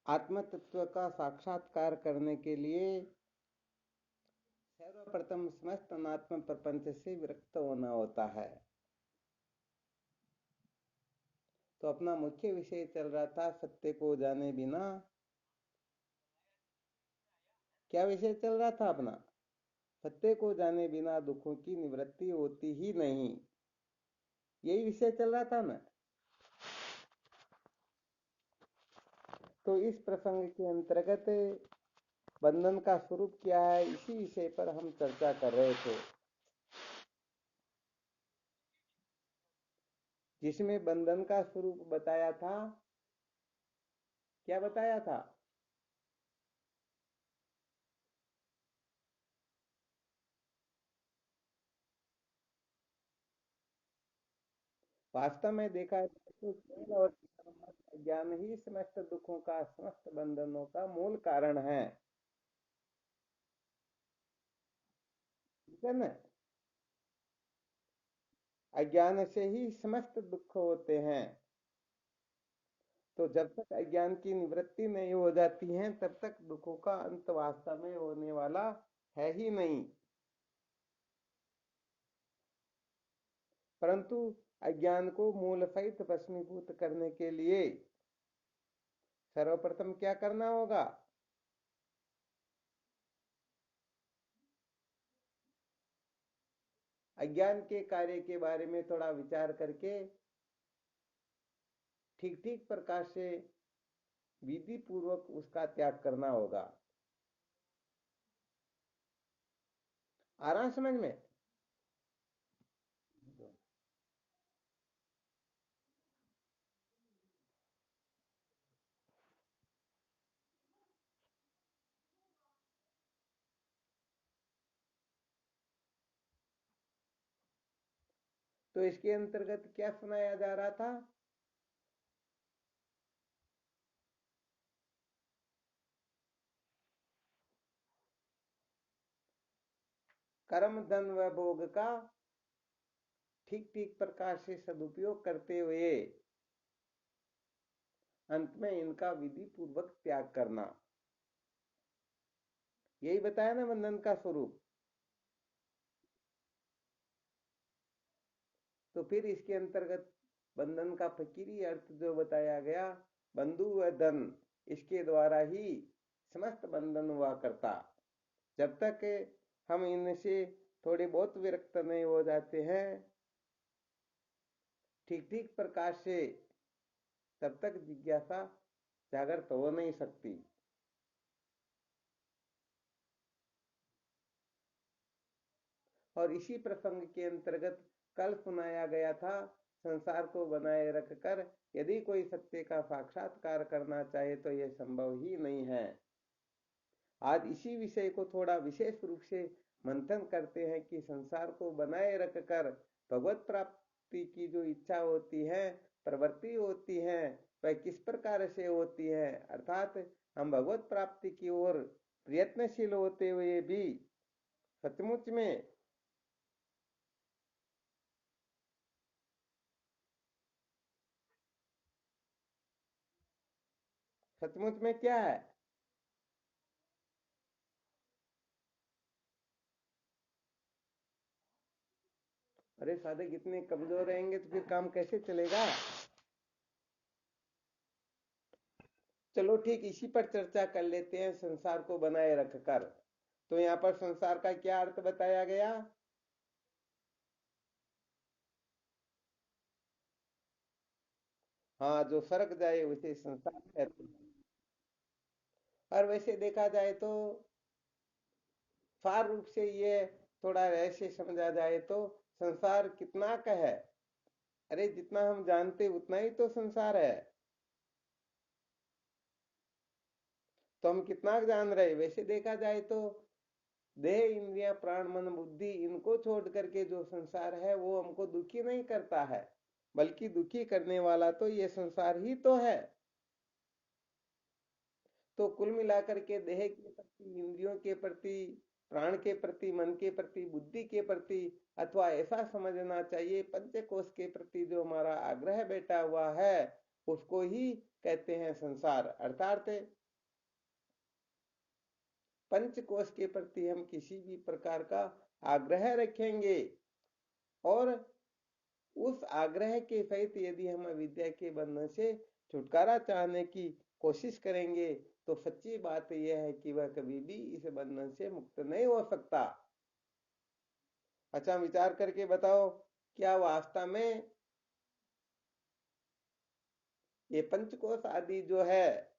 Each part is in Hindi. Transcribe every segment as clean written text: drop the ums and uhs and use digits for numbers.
आत्म तत्व का साक्षात्कार करने के लिए सर्वप्रथम समस्त अनात्म प्रपंच से विरक्त होना होता है। तो अपना मुख्य विषय चल रहा था सत्य को जाने बिना। क्या विषय चल रहा था अपना? सत्य को जाने बिना दुखों की निवृत्ति होती ही नहीं। यही विषय चल रहा था ना। तो इस प्रसंग के अंतर्गत बंधन का स्वरूप क्या है, इसी विषय पर हम चर्चा कर रहे थे, जिसमें बंधन का स्वरूप बताया था। क्या बताया था? वास्तव में देखा जाए तो केवल और केवल ज्ञान ही समस्त दुखों का, समस्त बंधनों का मूल कारण है। ठीक है ना? अज्ञान से ही समस्त दुख होते हैं। तो जब तक अज्ञान की निवृत्ति नहीं हो जाती है, तब तक दुखों का अंत वास्तव में होने वाला है ही नहीं। परंतु अज्ञान को मूल सहित भस्मीभूत करने के लिए सर्वप्रथम क्या करना होगा? अज्ञान के कार्य के बारे में थोड़ा विचार करके ठीक ठीक प्रकार से विधि पूर्वक उसका त्याग करना होगा। आ रहा है समझ में? तो इसके अंतर्गत क्या सुनाया जा रहा था? कर्म धन व भोग का ठीक ठीक प्रकार से सदुपयोग करते हुए अंत में इनका विधि पूर्वक त्याग करना, यही बताया ना बंधन का स्वरूप। तो फिर इसके अंतर्गत बंधन का फकीरी अर्थ जो बताया गया, बंधु व धन, इसके द्वारा ही समस्त बंधन हुआ करता। जब तक हम इनसे थोड़े बहुत विरक्त नहीं हो जाते हैं ठीक ठीक प्रकार से, तब तक जिज्ञासा जागृत हो नहीं सकती। और इसी प्रसंग के अंतर्गत कल सुनाया गया था, संसार को बनाए रखकर यदि कोई सत्य का साक्षात्कार करना चाहे तो यह संभव ही नहीं है। आज इसी विषय को थोड़ा विशेष रूप से मंथन करते हैं कि संसार को बनाए रखकर भगवत प्राप्ति की जो इच्छा होती है, प्रवृत्ति होती है, वह किस प्रकार से होती है। अर्थात हम भगवत प्राप्ति की ओर प्रयत्नशील होते हुए भी सचमुच में सचमुच में क्या है? अरे साधक इतने कमजोर रहेंगे तो फिर काम कैसे चलेगा? चलो ठीक, इसी पर चर्चा कर लेते हैं, संसार को बनाए रखकर। तो यहाँ पर संसार का क्या अर्थ बताया गया? हाँ, जो सरक जाए उसे संसार कहते हैं। और वैसे देखा जाए तो सार रूप से ये थोड़ा रहस्य समझा जाए तो संसार कितना का है? अरे जितना हम जानते उतना ही तो संसार है। तो हम कितना जान रहे? वैसे देखा जाए तो देह इंद्रिया प्राण मन बुद्धि, इनको छोड़ करके जो संसार है वो हमको दुखी नहीं करता है, बल्कि दुखी करने वाला तो ये संसार ही तो है। तो कुल मिलाकर के देह के प्रति, इंद्रियों के प्रति, प्राण के प्रति, मन के प्रति, बुद्धि के प्रति, अथवा ऐसा समझना चाहिए पंचकोश के प्रति जो हमारा आग्रह बैठा हुआ है, उसको ही कहते हैं संसार, अर्थात पंचकोश के प्रति हम किसी भी प्रकार का आग्रह रखेंगे और उस आग्रह के सहित यदि हम अविद्या के बंधन से छुटकारा चाहने की कोशिश करेंगे तो सच्ची बात यह है कि वह कभी भी इस बंधन से मुक्त नहीं हो सकता। अच्छा, विचार करके बताओ, क्या वास्तव में ये पंचकोश आदि जो है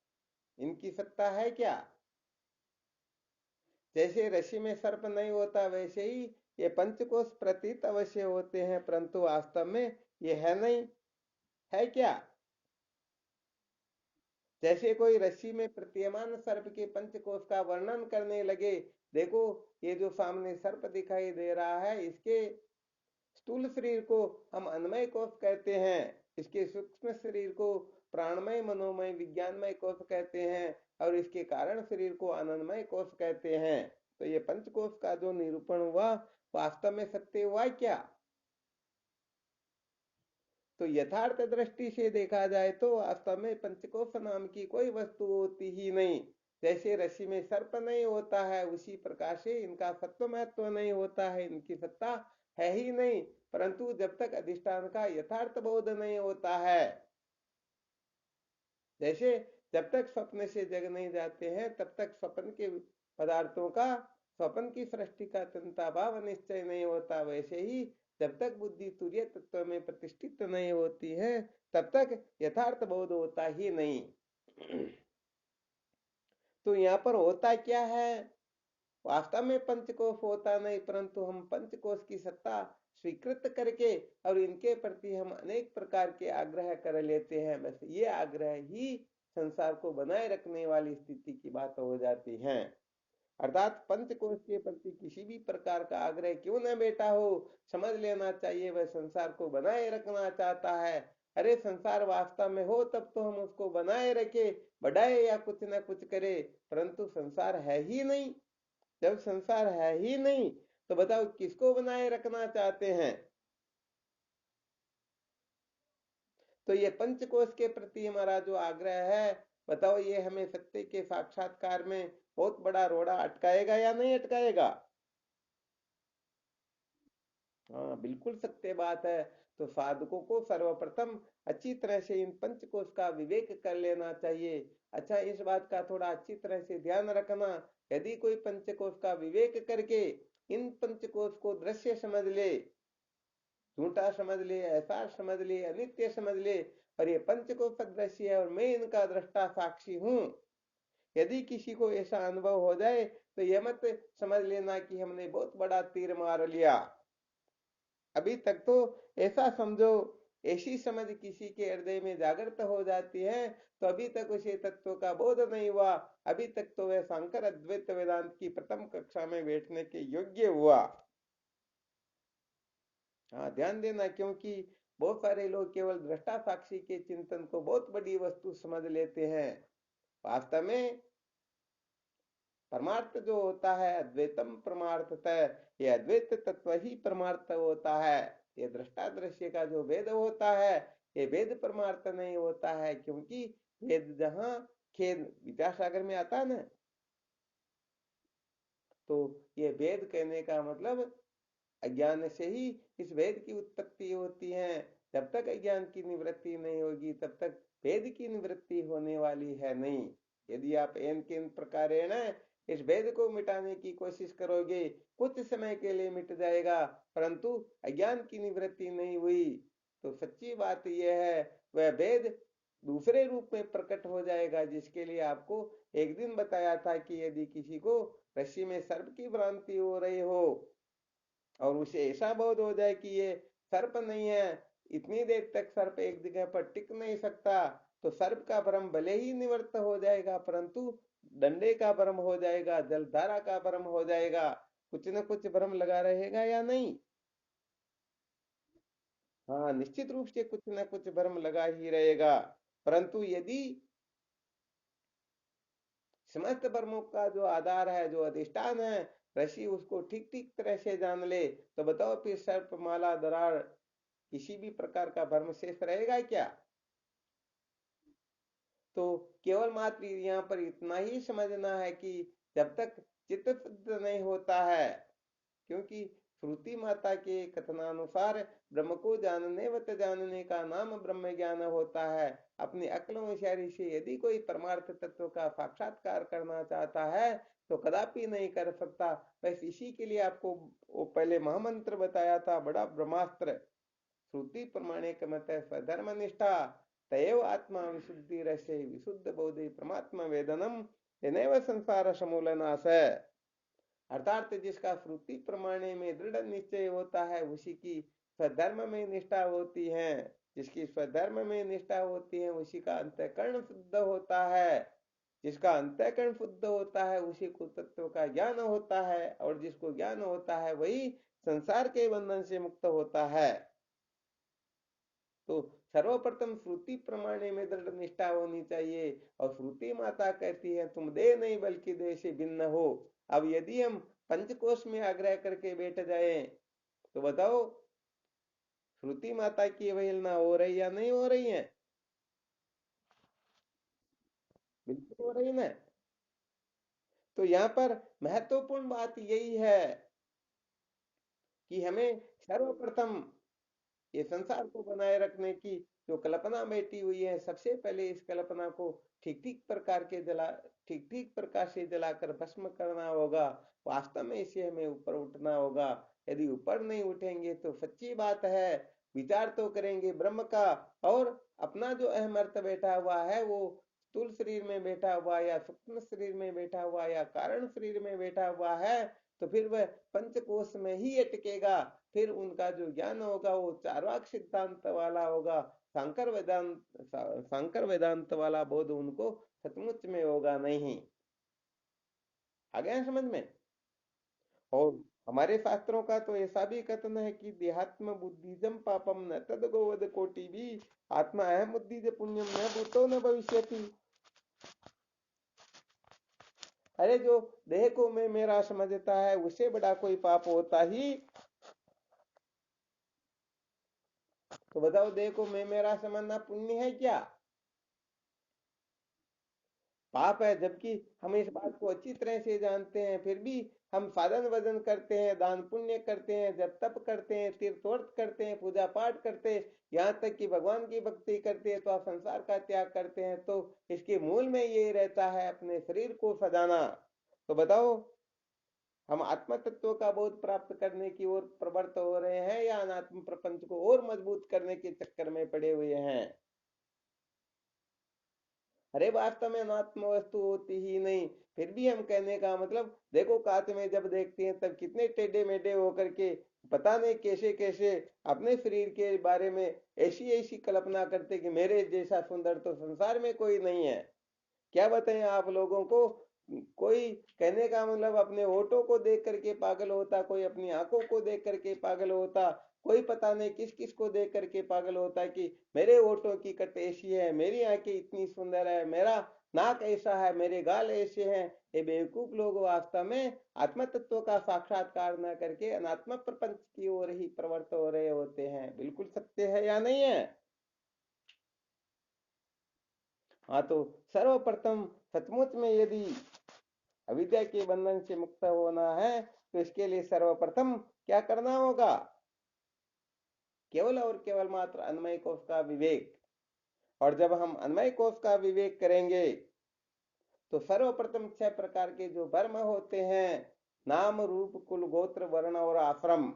इनकी सत्ता है क्या? जैसे रस्सी में सर्प नहीं होता वैसे ही ये पंचकोश प्रतीत अवश्य होते हैं, परंतु वास्तव में ये है नहीं, है क्या? जैसे कोई रस्सी में प्रतीयमान सर्प के पंचकोश का वर्णन करने लगे, देखो ये जो सामने सर्प दिखाई दे रहा है इसके स्थूल शरीर को हम अन्नमय कोश कहते हैं, इसके सूक्ष्म शरीर को प्राणमय मनोमय विज्ञानमय कोश कहते हैं और इसके कारण शरीर को आनंदमय कोश कहते हैं। तो ये पंचकोश का जो निरूपण हुआ वास्तव में सत्य हुआ क्या? तो यथार्थ दृष्टि से देखा जाए तो वास्तव में पंचकोश नाम की कोई वस्तु होती ही नहीं। जैसे रस्सी में सर्प नहीं होता है उसी प्रकार से इनका सत्व महत्व नहीं होता है, इनकी सत्ता है ही नहीं, परंतु जब तक अधिष्ठान का यथार्थ बोध नहीं होता है, जैसे जब तक स्वप्न से जग नहीं जाते हैं तब तक स्वप्न के पदार्थों का, स्वप्न की सृष्टि का चिंता भाव निश्चय नहीं होता, वैसे ही जब तक बुद्धि तुरीय तत्व में प्रतिष्ठित नहीं होती है तब तक यथार्थ बोध होता ही नहीं। तो यहाँ पर होता क्या है? वास्तव में पंचकोश होता नहीं, परंतु हम पंचकोश की सत्ता स्वीकृत करके और इनके प्रति हम अनेक प्रकार के आग्रह कर लेते हैं, बस ये आग्रह ही संसार को बनाए रखने वाली स्थिति की बात हो जाती है। अर्थात पंचकोश के प्रति किसी भी प्रकार का आग्रह क्यों न बेटा हो, समझ लेना चाहिए वह संसार को बनाए रखना चाहता है। अरे संसार वास्तव में हो तब तो हम उसको बनाए रखे, बढ़ाए या कुछ न कुछ करे, परंतु संसार है ही नहीं। जब संसार है ही नहीं तो बताओ किसको बनाए रखना चाहते हैं? तो ये पंचकोश के प्रति हमारा जो आग्रह है, बताओ ये हमें सत्य के साक्षात्कार में बहुत बड़ा रोड़ा अटकाएगा या नहीं अटकाएगा? हाँ, बिल्कुल सत्य बात है। तो साधकों को सर्वप्रथम अच्छी तरह से इन पंचकोश का विवेक कर लेना चाहिए। अच्छा, इस बात का थोड़ा अच्छी तरह से ध्यान रखना, यदि कोई पंचकोश का विवेक करके इन पंचकोश को दृश्य समझ ले, झूठा समझ ले, ऐसा समझ ले, अनित्य समझ ले और ये पंचकोश दृश्य है और मैं इनका दृष्टा साक्षी हूं, यदि किसी को ऐसा अनुभव हो जाए तो यह मत समझ लेना कि हमने बहुत बड़ा तीर मार लिया। अभी तक तो ऐसा समझो, ऐसी समझ किसी के हृदय में जागृत हो जाती है तो अभी तक उसे तत्व का बोध नहीं हुआ, अभी तक तो वह शंकर अद्वैत वेदांत की प्रथम कक्षा में बैठने के योग्य हुआ। हाँ, ध्यान देना, क्योंकि बहुत सारे लोग केवल दृष्टा साक्षी के चिंतन को बहुत बड़ी वस्तु समझ लेते हैं। वास्तव में परमार्थ जो होता है अद्वैतम परमार्थतः, ये अद्वैत तत्व ही परमार्थ होता है। ये दृष्टा दृश्य का जो भेद होता है ये भेद परमार्थ नहीं होता है, क्योंकि भेद जहां खेद विद्यासागर में आता है ना, तो ये भेद कहने का मतलब अज्ञान से ही इस भेद की उत्पत्ति होती है। जब तक अज्ञान की निवृत्ति नहीं होगी तब तक भेद की निवृत्ति होने वाली है नहीं। यदि आप एन के प्रकार इस भेद को मिटाने की कोशिश करोगे, कुछ समय के लिए मिट जाएगा, परंतु अज्ञान की निवृत्ति नहीं हुई तो सच्ची बात यह है वह भेद दूसरे रूप में प्रकट हो जाएगा, जिसके लिए आपको एक दिन बताया था कि यदि किसी को रस्सी में सर्प की भ्रांति हो रही हो और उसे ऐसा बोध हो जाए कि ये सर्प नहीं है, इतनी देर तक सर्प एक जगह पर टिक नहीं सकता, तो सर्प का भ्रम भले ही निवृत्त हो जाएगा, परंतु डंडे का भ्रम हो जाएगा, जलधारा का भ्रम हो जाएगा, कुछ न कुछ भ्रम लगा रहेगा या नहीं? हाँ, निश्चित रूप से कुछ न कुछ भ्रम लगा ही रहेगा। परंतु यदि समस्त भ्रमों का जो आधार है, जो अधिष्ठान है, ऋषि उसको ठीक ठीक तरह से जान ले, तो बताओ फिर सर्प माला दरार किसी भी प्रकार का भ्रम शेष रहेगा क्या? तो केवल मात्र यहाँ पर इतना ही समझना है कि जब तक चित्त शुद्ध नहीं होता है, क्योंकि श्रुति माता के कथनानुसार ब्रह्म को जानने वत जानने का नाम ब्रह्म ज्ञान होता है। अपनी अक्ल होशियारी से यदि कोई परमार्थ तत्व का साक्षात्कार करना चाहता है तो कदापि नहीं कर सकता। बस इसी के लिए आपको वो पहले महामंत्र बताया था, बड़ा ब्रह्मास्त्र। श्रुति प्रमाणिक मत स्वधर्म निष्ठा तयव आत्मा विशुद्धि रसे विशुद्ध बोधि परमात्मा वेदनम तेनैव संसार समूलनाश। अर्थात जिसका श्रुति प्रमाणे में दृढ़ निश्चय होता है उसी की स्वधर्म में निष्ठा होती है। जिसकी स्वधर्म में निष्ठा होती है उसी का अंतःकरण शुद्ध होता है। जिसका अंतःकरण शुद्ध होता है उसी को तत्व का ज्ञान होता है, और जिसको ज्ञान होता है वही संसार के बंधन से मुक्त होता है। तो सर्वप्रथम श्रुति प्रमाणे में दृढ़ निष्ठा होनी चाहिए। और श्रुति माता कहती है तुम देह नहीं बल्कि देह से भिन्न हो। अब यदि हम पंचकोश में आग्रह करके बैठ जाए तो बताओ श्रुति माता की अवहेलना हो रही या नहीं हो रही है? बिल्कुल हो रही ना। तो यहाँ पर महत्वपूर्ण बात यही है कि हमें सर्वप्रथम ये संसार को बनाए रखने की जो कल्पना बैठी हुई है, सबसे पहले इस कल्पना को ठीक ठीक प्रकार के जला ठीक ठीक प्रकार से जलाकर भस्म करना होगा। वास्तव में इसे हमें ऊपर उठना होगा। यदि ऊपर नहीं उठेंगे तो सच्ची बात है विचार तो करेंगे ब्रह्म का, और अपना जो अहम अर्थ बैठा हुआ है वो स्थूल शरीर में बैठा हुआ या सूक्ष्म शरीर में बैठा हुआ या कारण शरीर में बैठा हुआ है, तो फिर वह पंचकोश में ही अटकेगा। फिर उनका जो ज्ञान होगा वो चार्वाक सिद्धांत वाला होगा। शंकर वेदांत वाला बोध उनको सचमुच में होगा नहीं। आ गया समझ में? और हमारे शास्त्रों का तो ऐसा भी कथन है कि देहात्म बुद्धिजम पापम न तद गोवद कोटि भी आत्मा अहम बुद्धिज पुण्यम न भूतो न भविष्यति। अरे जो देह को मैं मेरा समझता है उससे बड़ा कोई पाप होता ही? तो बताओ देह को मैं मेरा समझना पुण्य है क्या? पाप है। जबकि हम इस बात को अच्छी तरह से जानते हैं फिर भी हम साधन वजन करते हैं, दान पुण्य करते हैं, जब तप करते हैं, तीर्थवर्त करते हैं, पूजा पाठ करते हैं, यहाँ तक कि भगवान की भक्ति करते हैं, तो आप संसार का त्याग करते हैं। तो इसके मूल में ये रहता है अपने शरीर को सजाना। तो बताओ हम आत्म तत्व का बोध प्राप्त करने की ओर प्रवृत्त हो रहे हैं या अनात्म प्रपंच को और मजबूत करने के चक्कर में पड़े हुए हैं? अरे वास्तव में अनात्म वस्तु होती ही नहीं। फिर भी हम कहने का मतलब देखो कांच में जब देखते हैं तब कितने टेढ़े मेढ़े होकर के पता नहीं कैसे कैसे अपने शरीर के बारे में ऐसी ऐसी कल्पना करते कि मेरे जैसा सुंदर तो संसार में कोई नहीं है। क्या बताएं आप लोगों को? कोई कहने का मतलब अपने होठों को देख करके पागल होता, कोई अपनी आंखों को देख करके पागल होता, कोई पता नहीं किस किस को देख करके पागल होता है कि मेरे होठों की कट ऐसी है, मेरी आंखें इतनी सुंदर है, मेरा नाक ऐसा है, मेरे गाल ऐसे हैं। ये बेवकूफ लोग वास्तव में आत्म तत्व का साक्षात्कार न करके अनात्म प्रपंच की ओर ही प्रवृत्त हो रहे होते हैं। बिल्कुल सत्य है या नहीं है? हाँ, तो सर्वप्रथम सचमुच में यदि अविद्या के बंधन से मुक्त होना है तो इसके लिए सर्वप्रथम क्या करना होगा? केवल और केवल मात्र अन्वय कोश का विवेक। और जब हम अन्वय कोश का विवेक करेंगे तो सर्वप्रथम 6 प्रकार के जो वर्म होते हैं, नाम रूप कुल गोत्र वर्ण और आश्रम,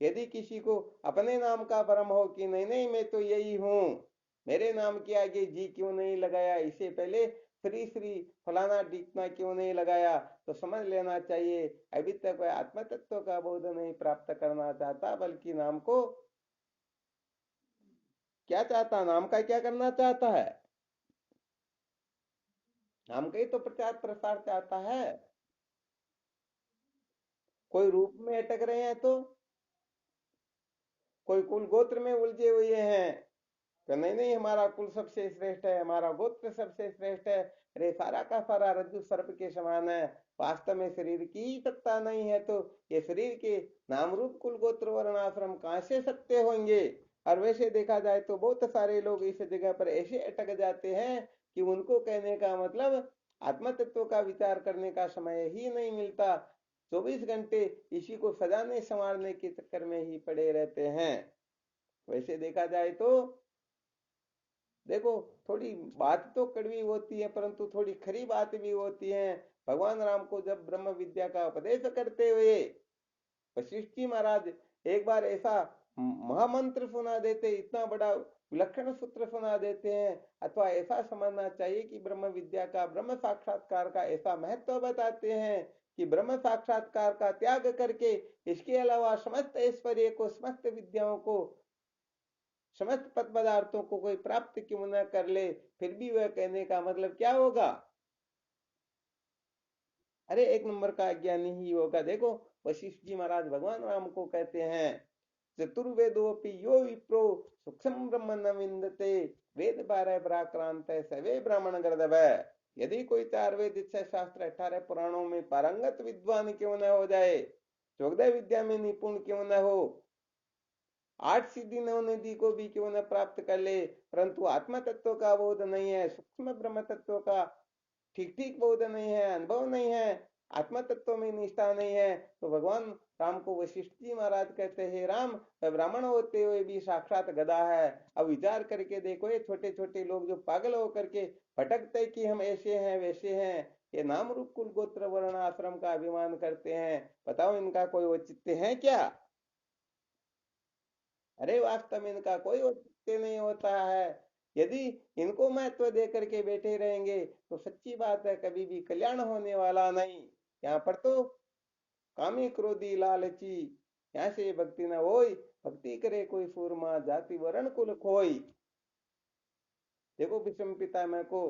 यदि किसी को अपने नाम का भ्रम हो कि नहीं नहीं मैं तो यही हूं, मेरे नाम के आगे जी क्यों नहीं लगाया, इससे पहले श्री श्री फलाना ढीकना क्यों नहीं लगाया, तो समझ लेना चाहिए अभी तक वह आत्म तत्व का बोध नहीं प्राप्त करना चाहता, बल्कि नाम को क्या चाहता, नाम का क्या करना चाहता है? नाम का ही तो प्रचार प्रसार चाहता है। कोई रूप में अटक रहे हैं तो कोई कुल गोत्र में उलझे हुए हैं तो नहीं नहीं हमारा कुल सबसे श्रेष्ठ है, हमारा गोत्र सबसे श्रेष्ठ है। अरे सारा का सारा रज्जु सर्प के समान है। वास्तव में शरीर की ही सत्ता नहीं है तो ये शरीर के नाम रूप कुल गोत्र वर्ण आश्रम कहाँ से सत्य होंगे? और वैसे देखा जाए तो बहुत सारे लोग इस जगह पर ऐसे अटक जाते हैं कि उनको कहने का मतलब आत्म तत्व का विचार करने का समय ही नहीं मिलता, 24 घंटे इसी को सजाने संवारने के चक्कर में ही पड़े रहते हैं। वैसे देखा जाए तो देखो, थोड़ी बात तो कड़वी होती है परंतु थोड़ी खरी बात भी होती है। भगवान राम को जब ब्रह्म विद्या का उपदेश करते हुए वशिष्ठ जी महाराज एक बार ऐसा महामंत्र सुना देते, इतना बड़ा विलक्षण सूत्र सुना देते हैं, अथवा ऐसा समझना चाहिए कि ब्रह्म विद्या का, ब्रह्म साक्षात्कार का ऐसा महत्व बताते हैं कि ब्रह्म साक्षात्कार का त्याग करके इसके अलावा समस्त ऐश्वर्य को, समस्त विद्याओं को, समस्त पद पदार्थों को कोई प्राप्त क्यों न कर ले, फिर भी वह कहने का मतलब क्या होगा? अरे एक नंबर का अज्ञानी ही होगा। देखो, वशिष्ठ जी महाराज भगवान राम को कहते हैं, चतुर्वेदोपि यो विप्रो सूक्ष्म ब्रह्म न विंदते, वेद 12 पराक्रांत सवे ब्राह्मण गर्दभ। यदि कोई 4 वेद, 6 शास्त्र, 18 पुराणों में पारंगत विद्वान क्यों न हो जाए, 14 विद्या में निपुण क्यों न हो, 8 सिद्धि 9 निधि को भी क्यों न प्राप्त कर ले, परंतु आत्म तत्व का बोध नहीं है, सूक्ष्म ब्रह्म तत्व का ठीक ठीक बोध नहीं है, अनुभव नहीं है, आत्म तत्व में निष्ठा नहीं है, तो भगवान राम को वशिष्ठ जी महाराज कहते हैं, राम ब्राह्मण होते हुए भी साक्षात गधा है। अब विचार करके देखो, ये छोटे छोटे लोग जो पागल होकर के भटकते कि हम ऐसे हैं वैसे हैं, ये नाम रूप कुल गोत्र वर्ण आश्रम का अभिमान करते हैं, बताओ इनका कोई औचित्य है क्या? अरे वास्तव में इनका कोई औचित्य नहीं होता है। यदि इनको महत्व दे करके बैठे रहेंगे तो सच्ची बात है कभी भी कल्याण होने वाला नहीं। यहाँ पर तो कामी क्रोधी लालची, यहाँ से भक्ति न होई, भक्ति करे कोई सूरमा, जाति वर्ण कुल खोई। देखो विषम पितामह को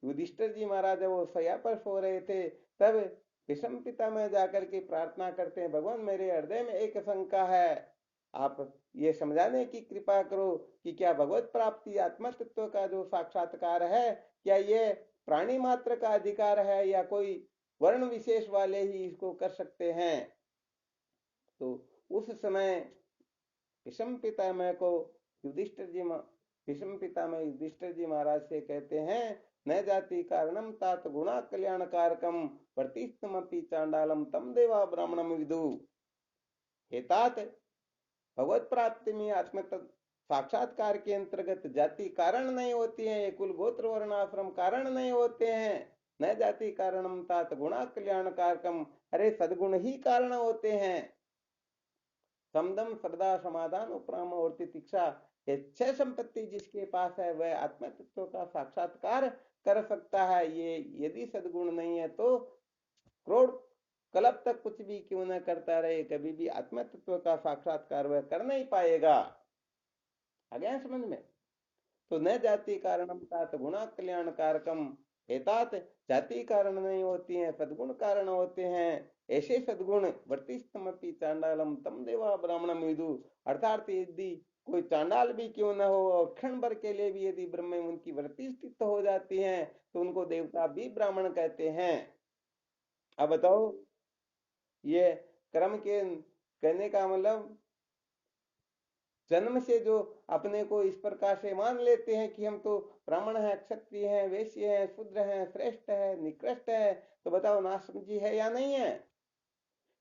युधिष्ठिर जी महाराज वो सया पर सो रहे थे, तब विषम पितामह जाकर के प्रार्थना करते हैं, भगवान मेरे हृदय में एक शंका है, आप ये समझाने की कृपा करो कि क्या भगवत प्राप्ति आत्मा तत्व का जो साक्षात्कार है, क्या ये प्राणी मात्र का अधिकार है या कोई वर्ण विशेष वाले ही इसको कर सकते हैं? तो उस समय भीष्म पितामह को युधिष्ठिर जी भीष्म पितामह युधिष्ठिर जी महाराज से कहते हैं, न जाति कारणम तात गुणा कल्याण कारकम वर्तिस्तमपि चांडालम तम देवा ब्राह्मणम विदु। हे तात, भगवत प्राप्ति में आत्म साक्षात्कार के अंतर्गत जाति कारण नहीं होती है, कुल गोत्र वर्ण आश्रम कारण नहीं होते हैं। न जाति कारणम तात गुणा कल्याण कारकम, अरे सदगुण ही कारण होते हैं। समदम श्रद्धा समाधान उपराम और तितिक्षा, ये 6 संपत्ति जिसके पास है वह आत्म तत्व का साक्षात्कार कर सकता है। ये यदि सदगुण नहीं है तो करोड़ कल्प तक कुछ भी क्यों न करता रहे, कभी भी आत्म तत्व का साक्षात्कार वह कर नहीं पाएगा। आ गया समझ में? तो न जाति कारणम तात गुणा कल्याण कारकम, हेतात जाति कारण नहीं होती है, सदगुण कारण होते हैं। ऐसे सदगुण वर्तिस्तमपि चांडालम तम देवा ब्राह्मणम विदु, अर्थात यदि कोई चांडाल भी क्यों न हो और क्षण भर के लिए भी यदि ब्रह्म में उनकी वृत्ति स्थित हो जाती है तो उनको देवता भी ब्राह्मण कहते हैं। अब बताओ, ये कर्म के कहने का मतलब जन्म से जो अपने को इस प्रकार से मान लेते हैं कि हम तो ब्राह्मण हैं, क्षत्रिय हैं, वैश्य हैं, शूद्र हैं, श्रेष्ठ है, निकृष्ट है, तो बताओ नासमझी है या नहीं है?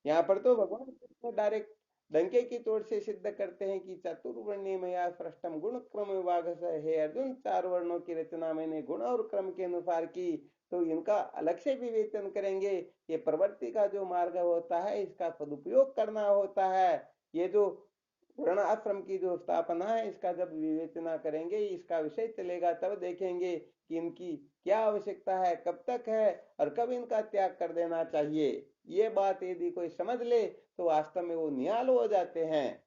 यहाँ पर तो भगवान कृष्ण डायरेक्ट डंके की तोड़ से सिद्ध करते हैं कि चतुर्वर्णी में या सृष्टम गुण क्रम विभाग से, हे अर्जुन 4 वर्णों की रचना मैंने गुण और क्रम के अनुसार की, तो इनका अलग से विवेचन करेंगे। ये प्रवृत्ति का जो मार्ग होता है इसका सदुपयोग करना होता है। ये जो वर्ण आश्रम की जो स्थापना है इसका जब विवेचना करेंगे, इसका विषय चलेगा, तब देखेंगे कि इनकी क्या आवश्यकता है, कब तक है और कब इनका त्याग कर देना चाहिए। ये बात यदि कोई समझ ले तो वास्तव में वो निहाल हो जाते हैं।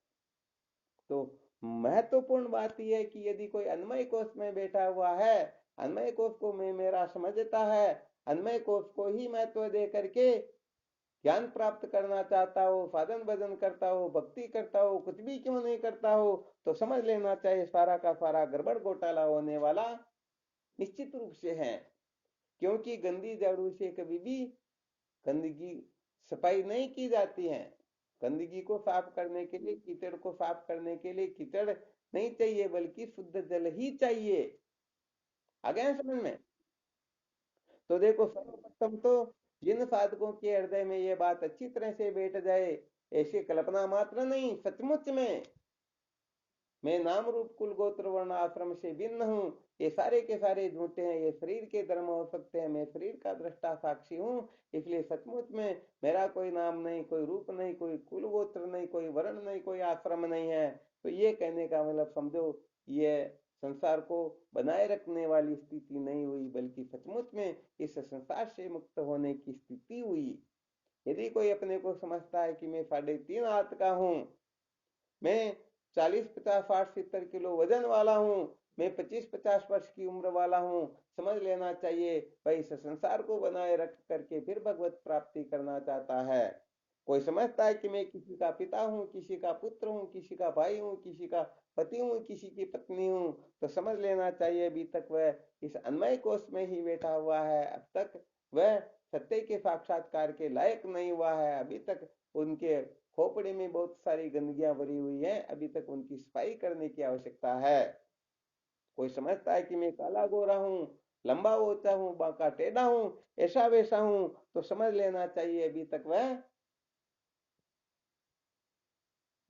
तो महत्वपूर्ण बात यह है कि यदि कोई अन्मय कोष में बैठा हुआ है, अन्मय कोष को मैं मेरा समझता है, अन्मय कोष को ही महत्व दे करके ज्ञान प्राप्त करना चाहता हो, साधन भजन करता हो, भक्ति करता हो, कुछ भी क्यों नहीं करता हो, तो समझ लेना चाहिए सारा का सारा गड़बड़ घोटाला होने वाला निश्चित रूप से है। क्योंकि गंदी झाड़ू से कभी भी गंदगी सफाई नहीं की जाती है। गंदगी को साफ करने के लिए, कीचड़ को साफ करने के लिए कीचड़ नहीं चाहिए बल्कि शुद्ध जल ही चाहिए। आ गया समझ में? तो देखो, सर्वप्रथम तो जिन साधकों के हृदय में ये बात अच्छी तरह से बैठ जाए, ऐसी कल्पना मात्र नहीं, सचमुच में मैं नाम रूप कुल गोत्र वर्ण आश्रम से भिन्न हूँ, ये सारे के सारे झूठे हैं, ये शरीर के धर्म हो सकते हैं, मैं शरीर का दृष्टा साक्षी हूँ, इसलिए सचमुच में मेरा कोई नाम नहीं, कोई रूप नहीं, कोई कुल गोत्र नहीं, कोई वर्ण नहीं, कोई आश्रम नहीं है। तो ये कहने का मतलब समझो, ये संसार को बनाए रखने वाली स्थिति नहीं हुई, बल्कि सचमुच में इस संसार से मुक्त होने की स्थिति हुई। यदि कोई अपने को समझता है कि मैं 3.5 हाथ का हूँ, मैं 40, 50, 60, 70 किलो वजन वाला हूँ, मैं 25, 50 वर्ष की उम्र वाला हूँ, समझ लेना चाहिए भाई इस संसार को बनाए रख करके फिर भगवत प्राप्ति करना चाहता है। कोई समझता है कि मैं किसी का पिता हूँ, किसी का पुत्र हूँ, किसी का भाई हूँ, किसी का पति हूँ, किसी की पत्नी हूँ, तो समझ लेना चाहिए अभी तक वह इस अन्वय कोष में ही बैठा हुआ है, अब तक वह सत्य के साक्षात्कार के लायक नहीं हुआ है। अभी तक उनके खोपड़ी में बहुत सारी गंदगियां भरी हुई है, अभी तक उनकी सफाई करने की आवश्यकता है। कोई समझता है कि मैं काला गोरा हूँ, लंबा होता हूँ, बांका टेढ़ा हूँ, ऐसा वैसा हूँ, तो समझ लेना चाहिए अभी तक वह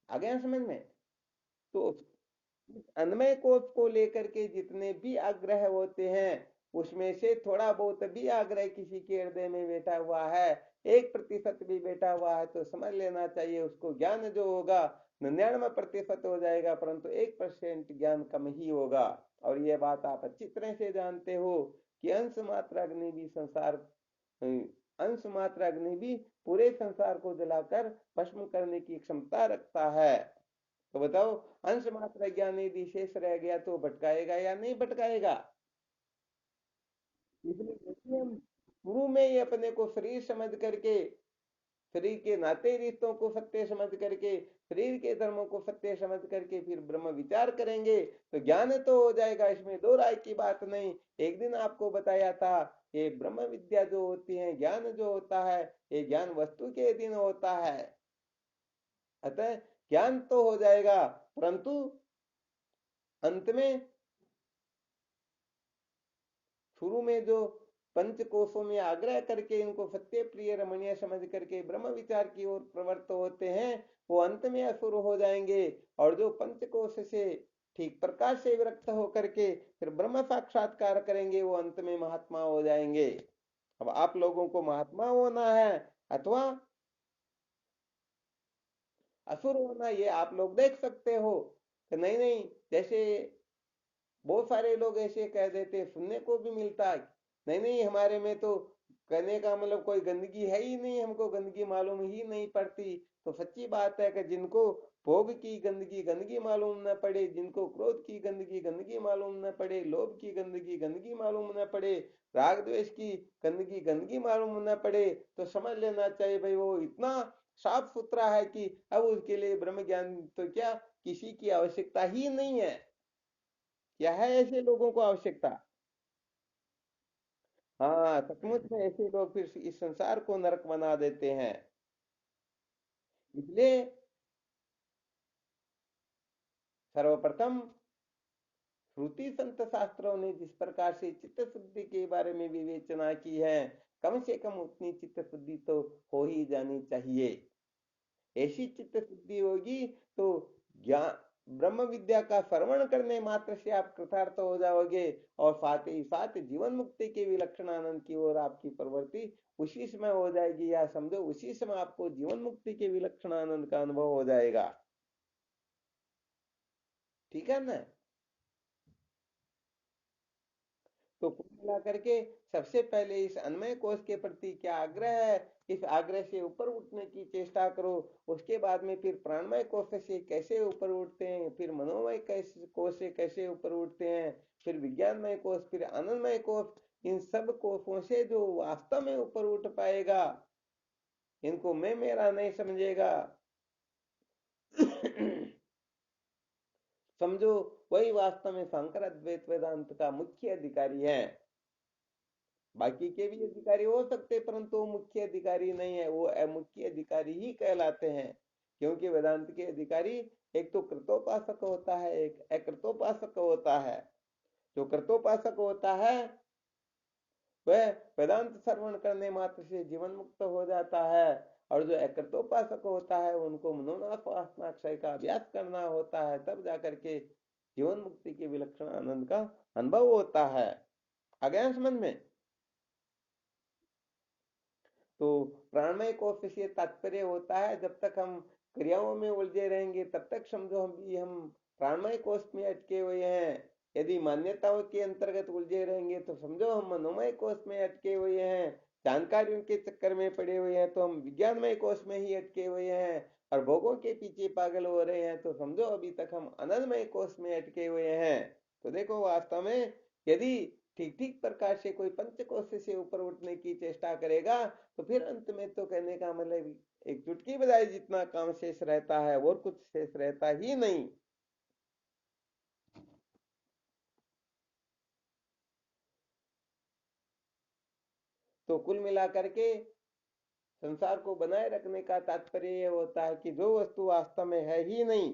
आ गया समझ में। तो अन्वय कोष को लेकर के जितने भी आग्रह होते हैं, उसमें से थोड़ा बहुत भी आग्रह किसी के हृदय में बैठा हुआ है, 1% भी बैठा हुआ है, तो समझ लेना चाहिए उसको ज्ञान जो होगा 99% हो जाएगा, परंतु 1% ज्ञान कम ही होगा। और ये बात आप अच्छी तरह से जानते हो कि अंश मात्र अग्नि भी संसार अंश मात्र अग्नि भी पूरे संसार को जलाकर भस्म करने की क्षमता रखता है। तो बताओ, अंश मात्र ज्ञान यदि शेष रह गया तो भटकाएगा या नहीं भटकाएगा? इसलिए देखिए, हम शुरू में ही अपने को शरीर समझ करके, शरीर के नाते रिश्तों को सत्य समझ करके, शरीर के धर्मों को सत्य समझ करके फिर ब्रह्म विचार करेंगे तो ज्ञान तो हो जाएगा, इसमें दो राय की बात नहीं। एक दिन आपको बताया था, ये ब्रह्म विद्या जो होती है, ज्ञान जो होता है, ये ज्ञान वस्तु के अधीन होता है, अतः ज्ञान तो हो जाएगा, परंतु अंत में शुरू में जो पंच कोशों में आग्रह करके इनको सत्य प्रिय रमणीय समझ करके ब्रह्म विचार की ओर प्रवृत्त होते हैं, वो अंत में असुर हो जाएंगे। और जो पंच कोश से ठीक प्रकाश से विरक्त होकर के फिर ब्रह्म साक्षात्कार करेंगे, वो अंत में महात्मा हो जाएंगे। अब आप लोगों को महात्मा होना है अथवा असुर होना, ये आप लोग देख सकते हो कि नहीं नहीं, जैसे बहुत सारे लोग ऐसे कह देते, सुनने को भी मिलता है, नहीं नहीं हमारे में तो, कहने का मतलब कोई गंदगी है ही नहीं, हमको गंदगी मालूम ही नहीं पड़ती। तो सच्ची बात है कि जिनको भोग की गंदगी गंदगी मालूम न पड़े, जिनको क्रोध की गंदगी गंदगी मालूम न पड़े, लोभ की गंदगी गंदगी मालूम न पड़े, राग द्वेष की गंदगी गंदगी मालूम न पड़े, तो समझ लेना चाहिए भाई वो इतना साफ सुथरा है कि अब उसके लिए ब्रह्म ज्ञान तो क्या, किसी की आवश्यकता ही नहीं है। क्या है ऐसे लोगों को आवश्यकता? हाँ, सचमुच में ऐसे लोग फिर इस संसार को नरक बना देते हैं। इसलिए सर्वप्रथम श्रुति संत शास्त्रों ने जिस प्रकार से चित्त शुद्धि के बारे में विवेचना की है, कम से कम उतनी चित्त शुद्धि तो हो ही जानी चाहिए। ऐसी चित्त शुद्धि होगी तो ज्ञान ब्रह्म विद्या का श्रवण करने मात्र से आप कृतार्थ हो जाओगे, और साथ ही साथ जीवन मुक्ति के विलक्षण आनंद की ओर आपकी प्रवृत्ति उसी समय हो जाएगी, या समझो उसी समय आपको जीवन मुक्ति के विलक्षण आनंद का अनुभव हो जाएगा। ठीक है ना? तो कुल मिला करके सबसे पहले इस अन्वय कोश के प्रति क्या आग्रह है, इस आग्रह से ऊपर उठने की चेष्टा करो। उसके बाद में फिर प्राणमय कोश से कैसे ऊपर उठते हैं, फिर मनोमय कोश से कैसे ऊपर उठते हैं, फिर विज्ञानमय कोश, फिर आनंदमय कोश, इन सब कोशों से जो वास्तव में ऊपर उठ पाएगा, इनको मैं मेरा नहीं समझेगा, समझो वही वास्तव में शंकर अद्वैत वेदांत का मुख्य अधिकारी है। बाकी के भी अधिकारी हो सकते, परंतु वो मुख्य अधिकारी नहीं है, वो मुख्य अधिकारी ही कहलाते हैं। क्योंकि वेदांत के अधिकारी एक तो कृतोपासक होता है, एक अकृतोपासक होता है। जो कृतोपासक होता है वह वेदांत श्रवण करने मात्र से जीवन मुक्त हो जाता है। और जो एकृतोपासक होता है उनको मनोनाशाक्षय का अभ्यास करना होता है, तब जाकर के जीवन मुक्ति के विलक्षण आनंद का अनुभव होता है। आ गया समझ में? तो प्राणमय कोश से तात्पर्य होता है जब तक हम क्रियाओं में उलझे रहेंगे तब तक समझो हम प्राणमय कोश में अटके हुए हैं। यदि मान्यताओं के अंतर्गत उलझे रहेंगे तो समझो हम मनोमय कोश में अटके हुए हैं। जानकारियों के चक्कर में पड़े हुए हैं तो हम विज्ञानमय कोश में ही अटके हुए हैं। और भोगों के पीछे पागल हो रहे हैं तो समझो अभी तक हम आनंदमय कोश में अटके हुए हैं। तो देखो वास्तव में यदि ठीक ठीक प्रकार से कोई पंचकोश से ऊपर उठने की चेष्टा करेगा तो फिर अंत में तो कहने का मतलब एक चुटकी बजाय जितना काम शेष रहता है और कुछ शेष रहता ही नहीं। तो कुल मिलाकर के संसार को बनाए रखने का तात्पर्य यह होता है कि जो वस्तु वास्तव में है ही नहीं,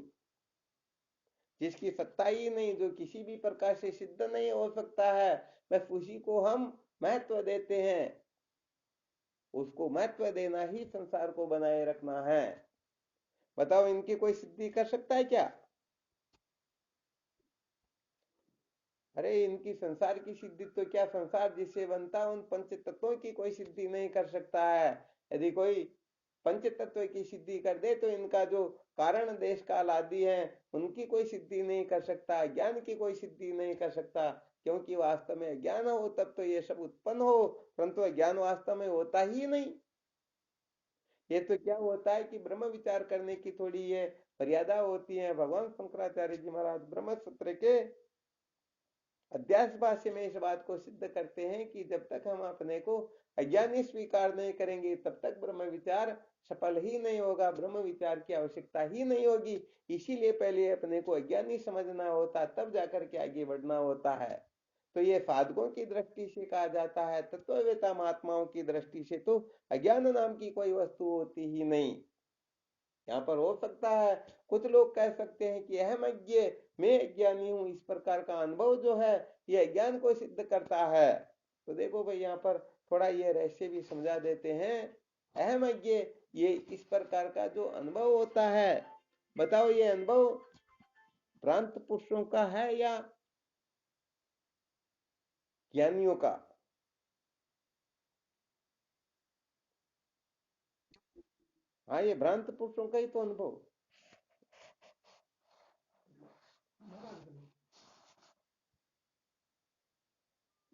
जिसकी सत्ता ही नहीं, जो किसी भी प्रकार से सिद्ध नहीं हो सकता है, बस उसी को हम महत्व देते हैं। उसको महत्व देना ही संसार को बनाए रखना है। बताओ इनकी कोई सिद्धि कर सकता है क्या? अरे इनकी संसार की सिद्धि तो क्या, संसार जिससे बनता है उन पंच तत्वों की कोई सिद्धि नहीं कर सकता है। यदि कोई पंच तत्व की सिद्धि कर दे तो इनका जो कारण देश काल आदि है उनकी कोई सिद्धि नहीं कर सकता, ज्ञान की कोई सिद्धि नहीं कर सकता। क्योंकि वास्तव में ज्ञान हो तब तो ये सब उत्पन्न हो, परंतु ज्ञान वास्तव में होता ही नहीं। ये तो क्या होता है कि ब्रह्म विचार करने की थोड़ी ये मर्यादा होती है। भगवान शंकराचार्य जी महाराज ब्रह्म सूत्र के अध्यास भाष्य में इस बात को सिद्ध करते हैं कि जब तक हम अपने को अज्ञानी स्वीकार नहीं करेंगे तब तक ब्रह्म विचार सफल ही नहीं होगा, ब्रह्म विचार की आवश्यकता ही नहीं होगी। इसीलिए पहले अपने को अज्ञानी समझना होता, तब जाकर के आगे बढ़ना होता है। तो ये साधकों की दृष्टि से कहा जाता है, तत्ववेता महात्माओं की दृष्टि से तो अज्ञान नाम की कोई वस्तु होती ही नहीं। यहाँ पर हो सकता है कुछ लोग कह सकते हैं कि अहम अज्ञ, मैं अज्ञानी हूं, इस प्रकार का अनुभव जो है ये अज्ञान को सिद्ध करता है। तो देखो भाई यहाँ पर थोड़ा ये रहस्य भी समझा देते हैं। अहम अज्ञ ये इस प्रकार का जो अनुभव होता है, बताओ ये अनुभव भ्रांत पुरुषों का है या ज्ञानियों का? हाँ, ये भ्रांत पुरुषों का ही तो अनुभव।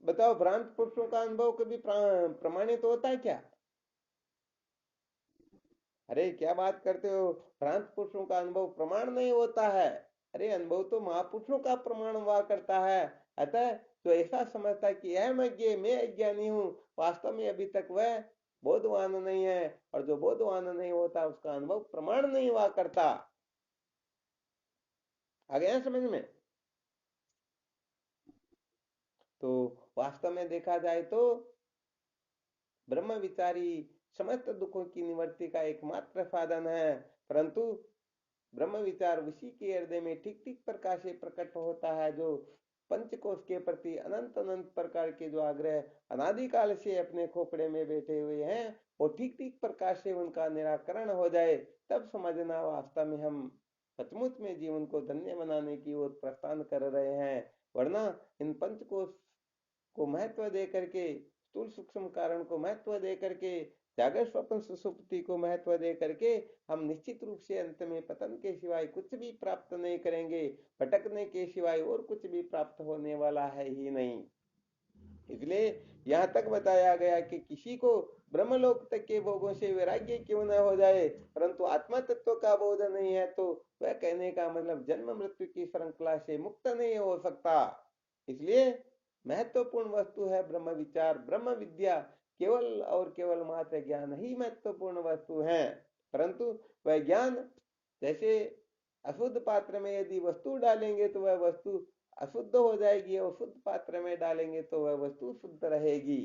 बताओ भ्रांत पुरुषों का अनुभव कभी प्रमाणित होता है क्या? अरे क्या बात करते हो, भ्रांत पुरुषों का अनुभव प्रमाण नहीं होता है। अरे अनुभव तो महापुरुषों का प्रमाण हुआ करता है। अतः जो ऐसा समझता है कि यह मैं अज्ञानी हूँ, वास्तव में अभी तक वह बोधवान नहीं है। और जो बोधवान नहीं होता उसका अनुभव प्रमाण नहीं हुआ करता। आ गया समझ में? तो वास्तव में देखा जाए तो ब्रह्म विचारी समस्त दुखों की निवृत्ति का एकमात्र साधन है। परंतु ब्रह्म विचार उसी के हृदय में ठीक ठीक प्रकार से प्रकट होता है जो पंचकोश के प्रति अनंत अनंत प्रकार के जो आग्रह अनादिकाल से अपने खोपड़े में बैठे हुए हैं वो ठीक ठीक प्रकार से उनका निराकरण हो जाए, तब समझना वास्तव में हम सचमुच में जीवन को धन्य बनाने की ओर प्रस्थान कर रहे हैं। वरना इन पंचकोश को महत्व दे करके, स्थूल सूक्ष्म कारण को महत्व दे करके, जागृत स्वप्न सुषुप्ति को महत्व दे करके हम निश्चित रूप से अंत में पतन के सिवाय कुछ भी प्राप्त नहीं करेंगे, भटकने के सिवाय और कुछ भी प्राप्त होने वाला है ही नहीं। इसलिए यहाँ तक बताया गया कि किसी को ब्रह्मलोक तक के भोगों से वैराग्य क्यों न हो जाए, परंतु आत्मा तत्व का बोध नहीं है तो वह कहने का मतलब जन्म मृत्यु की श्रृंखला से मुक्त नहीं हो सकता। इसलिए महत्वपूर्ण वस्तु है ब्रह्म विचार, ब्रह्म विद्या। केवल और केवल मात्र ज्ञान ही महत्वपूर्ण वस्तु है। परंतु वह ज्ञान जैसे अशुद्ध पात्र में यदि वस्तु डालेंगे तो वह वस्तु अशुद्ध हो जाएगी, और शुद्ध पात्र में डालेंगे तो वह वस्तु शुद्ध रहेगी।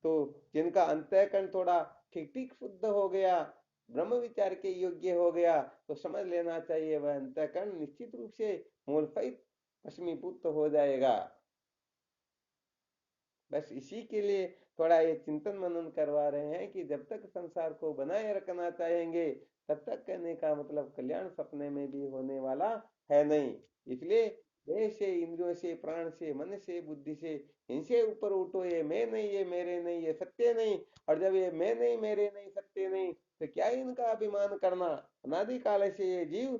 तो जिनका अंतःकरण थोड़ा ठीक ठीक शुद्ध हो गया, ब्रह्म विचार के योग्य हो गया, तो समझ लेना चाहिए वह अंतःकरण निश्चित रूप से मूल सहित भस्मीभूत हो जाएगा। बस इसी के लिए थोड़ा ये चिंतन मनन करवा रहे हैं कि जब तक संसार को बनाए रखना चाहेंगे तब तक कहने का मतलब कल्याण सपने में भी होने वाला है नहीं। इसलिए देह से, इंद्रियों से, प्राण से, मन से, बुद्धि से, इनसे ऊपर उठो। ये मैं नहीं, ये मेरे नहीं, ये सत्य नहीं। और जब ये मैं नहीं, मेरे नहीं, सत्य नहीं, तो क्या इनका अभिमान करना। अनादिकाल से ये जीव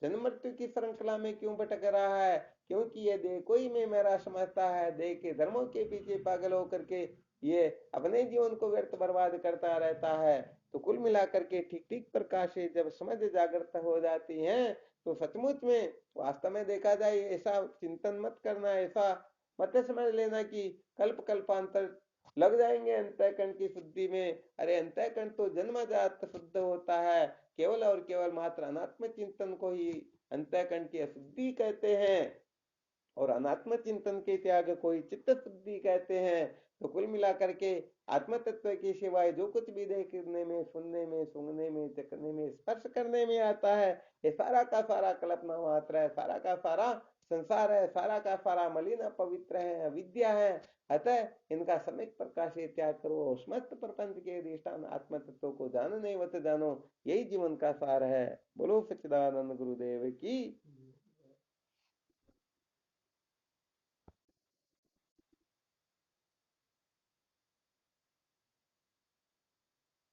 जन्म मृत्यु की श्रृंखला में क्यों भटक रहा है? क्योंकि ये देह को ही मैं मेरा समझता है। देह के धर्मों के पीछे पागल होकर के ये अपने जीवन को व्यर्थ बर्बाद करता रहता है। तो कुल मिलाकर के ठीक ठीक प्रकाश से जब समझ जागृत हो जाती है तो सचमुच में वास्तव में देखा जाए ऐसा चिंतन मत करना, ऐसा मत समझ लेना कि कल्प कल्पांतर लग जाएंगे अंतःकरण की शुद्धि में। अरे अंतःकरण तो जन्मजात शुद्ध होता है। केवल और केवल मात्र अनात्म चिंतन को ही अंतःकरण की अशुद्धि कहते हैं और अनात्म चिंतन के त्याग को ही चित्त शुद्धि कहते हैं। तो कुल मिलाकर के आत्म तत्व के सिवाय जो कुछ भी देखने में, सुनने में, सूंघने में, चखने में, स्पर्श करने में आता है, ये सारा का सारा कल्पना मात्र है, सारा का सारा संसार है, सारा का सारा मलिन अपवित्र है, अविद्या है। अतः इनका सम्यक प्रकाश से त्याग करो। समस्त प्रपंच के अधिष्ठान आत्म तत्व को जानने वत जानो, यही जीवन का सार है। बोलो सच्चिदानंद गुरुदेव की।